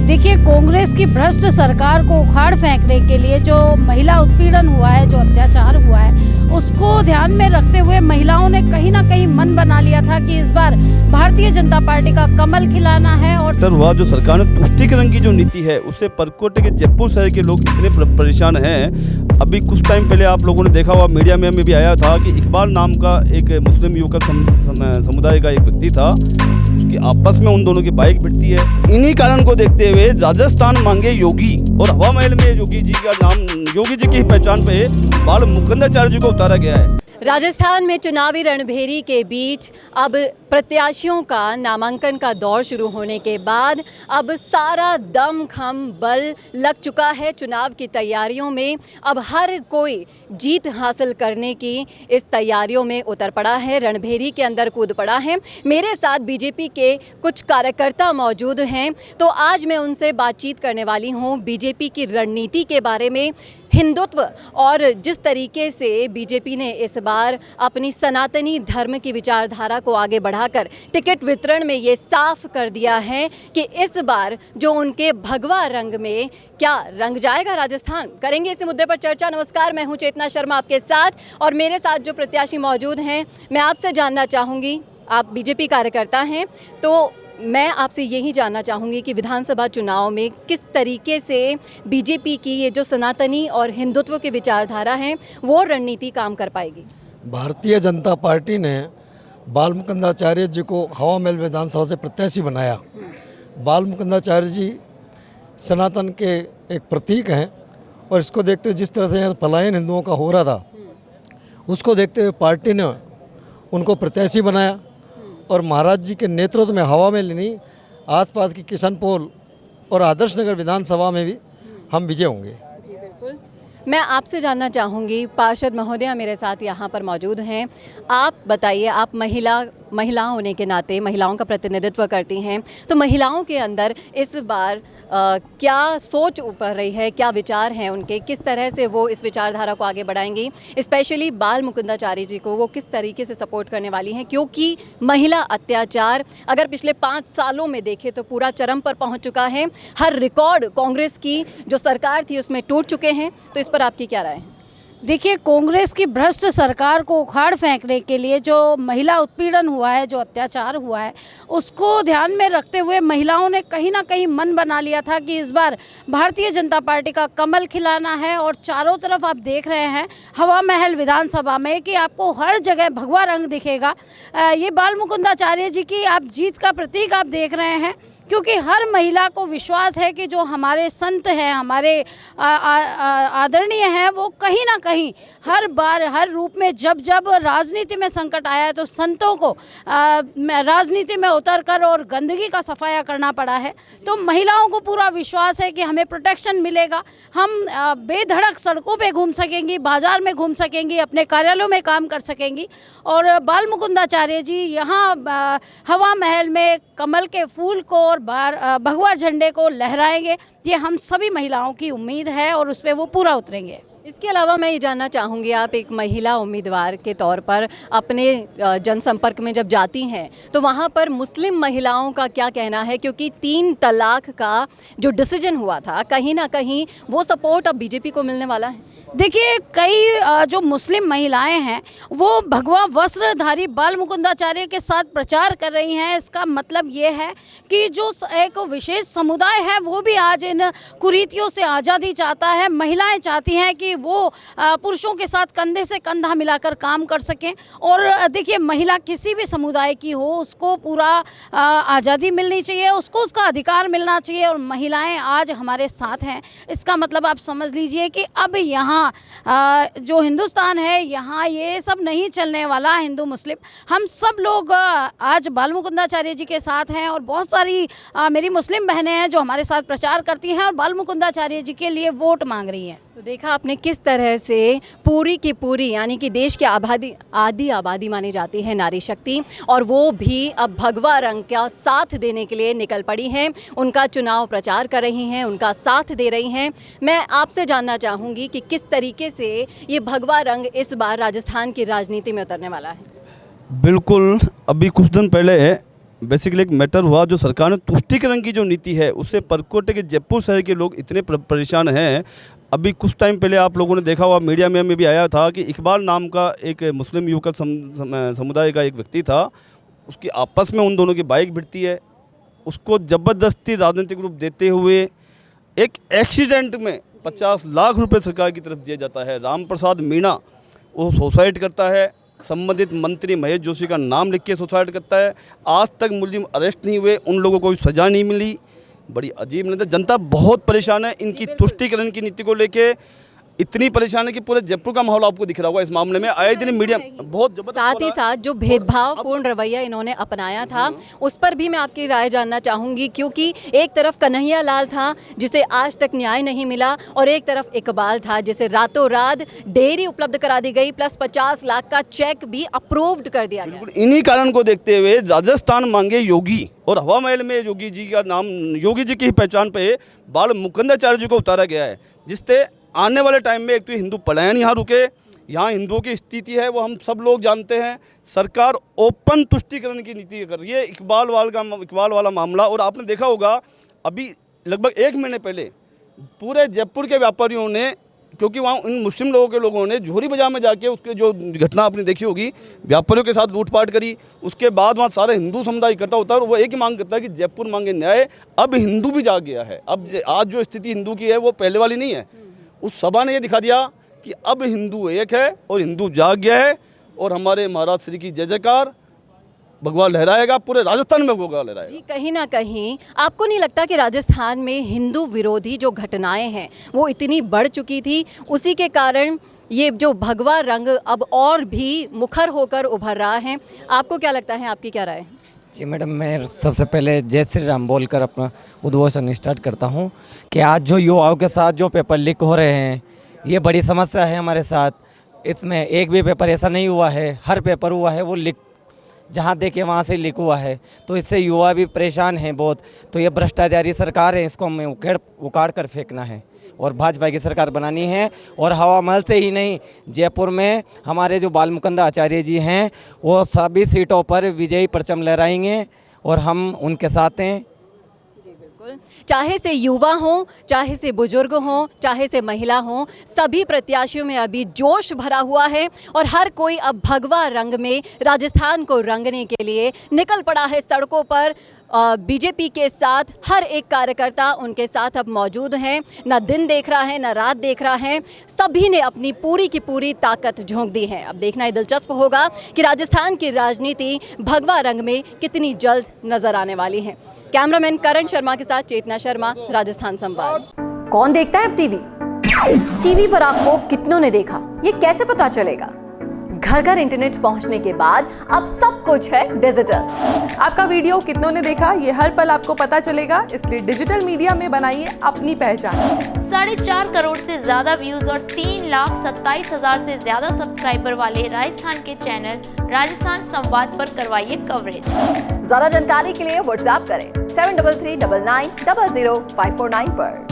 देखिए, कांग्रेस की भ्रष्ट सरकार को उखाड़ फेंकने के लिए जो महिला उत्पीड़न हुआ है, जो अत्याचार हुआ है, उसको ध्यान में रखते हुए महिलाओं ने कहीं ना कहीं मन बना लिया था कि इस बार भारतीय जनता पार्टी का कमल खिलाना है। और हुआ जो सरकार ने तुष्टीकरण की जो नीति है उससे परकोटे के जयपुर शहर के लोग इतने परेशान हैं। अभी कुछ टाइम पहले आप लोगों ने देखा हुआ, मीडिया में भी आया था कि इकबाल नाम का एक मुस्लिम युवक समुदाय का एक व्यक्ति था, उसकी आपस में उन दोनों की बाइक भिड़ती है। इन्हीं कारण को देखते हुए राजस्थान मांगे योगी, और हवा महल में योगी जी का नाम, योगी जी की पहचान पे बाल मुकुंदाचार्य जी को उतारा गया है। राजस्थान में चुनावी रणभेरी के बीच अब प्रत्याशियों का नामांकन का दौर शुरू होने के बाद अब सारा दम खम बल लग चुका है चुनाव की तैयारियों में। अब हर कोई जीत हासिल करने की इस तैयारियों में उतर पड़ा है, रणभेरी के अंदर कूद पड़ा है। मेरे साथ बीजेपी के कुछ कार्यकर्ता मौजूद हैं, तो आज मैं उनसे बातचीत करने वाली हूं बीजेपी की रणनीति के बारे में, हिंदुत्व और जिस तरीके से बीजेपी ने इस बार अपनी सनातनी धर्म की विचारधारा को आगे बढ़ाकर टिकट वितरण में ये साफ कर दिया है कि इस बार जो उनके भगवा रंग में क्या रंग जाएगा राजस्थान। करेंगे इस मुद्दे पर चर्चा। नमस्कार, मैं हूं चेतना शर्मा आपके साथ, और मेरे साथ जो प्रत्याशी मौजूद हैं, मैं आपसे जानना चाहूँगी, आप बीजेपी कार्यकर्ता हैं, तो मैं आपसे यही जानना चाहूँगी कि विधानसभा चुनाव में किस तरीके से बीजेपी की ये जो सनातनी और हिंदुत्व की विचारधारा है वो रणनीति काम कर पाएगी। भारतीय जनता पार्टी ने बाल मुकुंदाचार्य जी को हवा महल विधानसभा से प्रत्याशी बनाया। बाल मुकुंदाचार्य जी सनातन के एक प्रतीक हैं, और इसको देखते हुए जिस तरह से पलायन हिंदुओं का हो रहा था, उसको देखते हुए पार्टी ने उनको प्रत्याशी बनाया। और महाराज जी के नेतृत्व में हवा में नहीं, आसपास की किशनपोल और आदर्श नगर विधानसभा में भी हम विजय होंगे। जी बिल्कुल। मैं आपसे जानना चाहूँगी, पार्षद महोदया मेरे साथ यहाँ पर मौजूद हैं, आप बताइए, आप महिला होने के नाते महिलाओं का प्रतिनिधित्व करती हैं, तो महिलाओं के अंदर इस बार क्या सोच उभर रही है, क्या विचार हैं उनके, किस तरह से वो इस विचारधारा को आगे बढ़ाएंगी, स्पेशली बाल मुकुंदाचार्य जी को वो किस तरीके से सपोर्ट करने वाली हैं, क्योंकि महिला अत्याचार अगर पिछले 5 सालों में देखें तो पूरा चरम पर पहुंच चुका है। हर रिकॉर्ड कांग्रेस की जो सरकार थी उसमें टूट चुके हैं, तो इस पर आपकी क्या राय है? देखिए, कांग्रेस की भ्रष्ट सरकार को उखाड़ फेंकने के लिए जो महिला उत्पीड़न हुआ है, जो अत्याचार हुआ है, उसको ध्यान में रखते हुए महिलाओं ने कहीं ना कहीं मन बना लिया था कि इस बार भारतीय जनता पार्टी का कमल खिलाना है। और चारों तरफ आप देख रहे हैं हवा महल विधानसभा में कि आपको हर जगह भगवा रंग दिखेगा। ये बाल मुकुंदाचार्य जी की आप जीत का प्रतीक आप देख रहे हैं, क्योंकि हर महिला को विश्वास है कि जो हमारे संत हैं, हमारे आदरणीय हैं, वो कहीं ना कहीं हर बार हर रूप में जब राजनीति में संकट आया है तो संतों को राजनीति में उतरकर और गंदगी का सफाया करना पड़ा है। तो महिलाओं को पूरा विश्वास है कि हमें प्रोटेक्शन मिलेगा, हम बेधड़क सड़कों पे घूम सकेंगी, बाजार में घूम सकेंगी, अपने कार्यालयों में काम कर सकेंगी। और बाल मुकुंदाचार्य जी यहाँ हवा महल में कमल के फूल को और भगवा झंडे को लहराएंगे, ये हम सभी महिलाओं की उम्मीद है और उस पर वो पूरा उतरेंगे। इसके अलावा मैं ये जानना चाहूँगी, आप एक महिला उम्मीदवार के तौर पर अपने जनसंपर्क में जब जाती हैं तो वहाँ पर मुस्लिम महिलाओं का क्या कहना है, क्योंकि 3 तलाक का जो डिसीजन हुआ था कहीं ना कहीं वो सपोर्ट अब बीजेपी को मिलने वाला है। देखिए, कई जो मुस्लिम महिलाएं हैं वो भगवा वस्त्रधारी बाल मुकुंदाचार्य के साथ प्रचार कर रही हैं। इसका मतलब ये है कि जो एक विशेष समुदाय है वो भी आज इन कुरीतियों से आज़ादी चाहता है। महिलाएं चाहती हैं कि वो पुरुषों के साथ कंधे से कंधा मिलाकर काम कर सकें। और देखिए, महिला किसी भी समुदाय की हो, उसको पूरा आज़ादी मिलनी चाहिए, उसको उसका अधिकार मिलना चाहिए, और महिलाएं आज हमारे साथ हैं। इसका मतलब आप समझ लीजिए कि अब यहाँ जो हिंदुस्तान है, यहाँ ये सब नहीं चलने वाला। हिंदू मुस्लिम हम सब लोग आज बाल मुकुंदाचार्य जी के साथ हैं, और बहुत सारी मेरी मुस्लिम बहनें हैं जो हमारे साथ प्रचार करती हैं और बाल मुकुंदाचार्य जी के लिए वोट मांग रही हैं। तो देखा आपने किस तरह से पूरी की पूरी, यानी कि देश की आधी आबादी मानी जाती है नारी शक्ति, और वो भी अब भगवा रंग का साथ देने के लिए निकल पड़ी हैं, उनका चुनाव प्रचार कर रही हैं, उनका साथ दे रही हैं। मैं आपसे जानना चाहूँगी कि किस तरीके से ये भगवा रंग इस बार राजस्थान की राजनीति में उतरने वाला है। बिल्कुल, अभी कुछ दिन पहले बेसिकली एक मैटर हुआ जो सरकार ने तुष्टीकरण की जो नीति है उससे परकोटे के जयपुर शहर के लोग इतने परेशान हैं। अभी कुछ टाइम पहले आप लोगों ने देखा हुआ मीडिया में भी आया था कि इकबाल नाम का एक मुस्लिम युवक समुदाय का एक व्यक्ति था, उसकी आपस में उन दोनों की बाइक भिड़ती है, उसको ज़बरदस्ती राजनीतिक रूप देते हुए एक एक्सीडेंट में 50 लाख रुपए सरकार की तरफ दिया जाता है। राम प्रसाद मीणा वो सुसाइड करता है, संबंधित मंत्री महेश जोशी का नाम लिख के सुसाइड करता है। आज तक मुलजिम अरेस्ट नहीं हुए, उन लोगों को कोई सज़ा नहीं मिली। बड़ी अजीब नीति, जनता बहुत परेशान है इनकी तुष्टीकरण की नीति को लेके। इतनी परेशान है कि पूरे जयपुर का माहौल आपको दिख रहा होगा इस मामले में। आए दिन मीडिया बहुत जबरदस्त, साथ ही साथ जो भेदभावपूर्ण रवैया इन्होंने अपनाया था उस पर भी मैं आपकी राय जानना चाहूँगी, क्योंकि एक तरफ कन्हैया लाल था जिसे आज तक न्याय नहीं मिला और एक तरफ इकबाल था जिसे रातों रात डेयरी उपलब्ध करा दी गई प्लस 50 लाख का चेक भी अप्रूव्ड कर दिया गया। इन्हीं कारण को देखते हुए राजस्थान मांगे योगी और हवा महल में योगी जी का नाम, योगी जी की पहचान पे बाल मुकुंदाचार्य जी को उतारा गया है, जिससे आने वाले टाइम में एक तो हिंदू पलायन यहाँ रुके। यहाँ हिंदुओं की स्थिति है वो हम सब लोग जानते हैं। सरकार ओपन तुष्टीकरण की नीति कर रही है। इकबाल वाला मामला, और आपने देखा होगा अभी लगभग 1 महीने पहले पूरे जयपुर के व्यापारियों ने, क्योंकि वहाँ उन मुस्लिम लोगों ने जोहरी बाजार में जाके उसके जो घटना आपने देखी होगी, व्यापारियों के साथ लूटपाट करी। उसके बाद वहाँ सारे हिंदू समुदाय इकट्ठा होता है और वो एक ही मांग करता है कि जयपुर मांगे न्याय। अब हिंदू भी जाग गया है। अब आज जो स्थिति हिंदू की है वो पहले वाली नहीं है। उस सभा ने ये दिखा दिया कि अब हिंदू एक है और हिंदू जाग गया है और हमारे महाराज श्री की जय जयकार, भगवा लहराएगा, पूरे राजस्थान में भगवा लहराएगा। जी, कहीं ना कहीं आपको नहीं लगता कि राजस्थान में हिंदू विरोधी जो घटनाएं हैं वो इतनी बढ़ चुकी थी, उसी के कारण ये जो भगवा रंग अब और भी मुखर होकर उभर रहा है? आपको क्या लगता है, आपकी क्या राय है? जी मैडम, मैं सबसे पहले जय श्री राम बोलकर अपना उद्घोषण स्टार्ट करता हूं कि आज जो युवाओं के साथ जो पेपर लीक हो रहे हैं ये बड़ी समस्या है हमारे साथ। इसमें एक भी पेपर ऐसा नहीं हुआ है, हर पेपर हुआ है वो लीक, जहां देखे वहां से लीक हुआ है। तो इससे युवा भी परेशान हैं बहुत। तो ये भ्रष्टाचारी सरकार है, इसको हमें उखाड़ कर फेंकना है और भाजपा की सरकार बनानी है। और हवा महल से ही नहीं, जयपुर में हमारे जो बाल मुकुंदाचार्य जी हैं वो सभी सीटों पर विजयी परचम लहराएंगे और हम उनके साथ हैं। चाहे से युवा हों, चाहे से बुजुर्ग हों, चाहे से महिला हों, सभी प्रत्याशियों में अभी जोश भरा हुआ है और हर कोई अब भगवा रंग में राजस्थान को रंगने के लिए निकल पड़ा है सड़कों पर। बीजेपी के साथ हर एक कार्यकर्ता उनके साथ अब मौजूद हैं। ना दिन देख रहा है, ना रात देख रहा है, सभी ने अपनी पूरी की पूरी ताकत झोंक दी है। अब देखना ही दिलचस्प होगा कि राजस्थान की राजनीति भगवा रंग में कितनी जल्द नजर आने वाली है। कैमरामैन करण शर्मा के साथ चेतना शर्मा, राजस्थान संवाद। कौन देखता है अब टीवी पर आपको कितनों ने देखा, ये कैसे पता चलेगा? घर घर इंटरनेट पहुंचने के बाद अब सब कुछ है डिजिटल। आपका वीडियो कितनों ने देखा ये हर पल आपको पता चलेगा, इसलिए डिजिटल मीडिया में बनाइए अपनी पहचान। 4.5 करोड़ से ज्यादा व्यूज और 3,27,000 से ज्यादा सब्सक्राइबर वाले राजस्थान के चैनल राजस्थान संवाद पर करवाइए कवरेज। ज्यादा जानकारी के लिए व्हाट्सएप करें 7339900549 पर।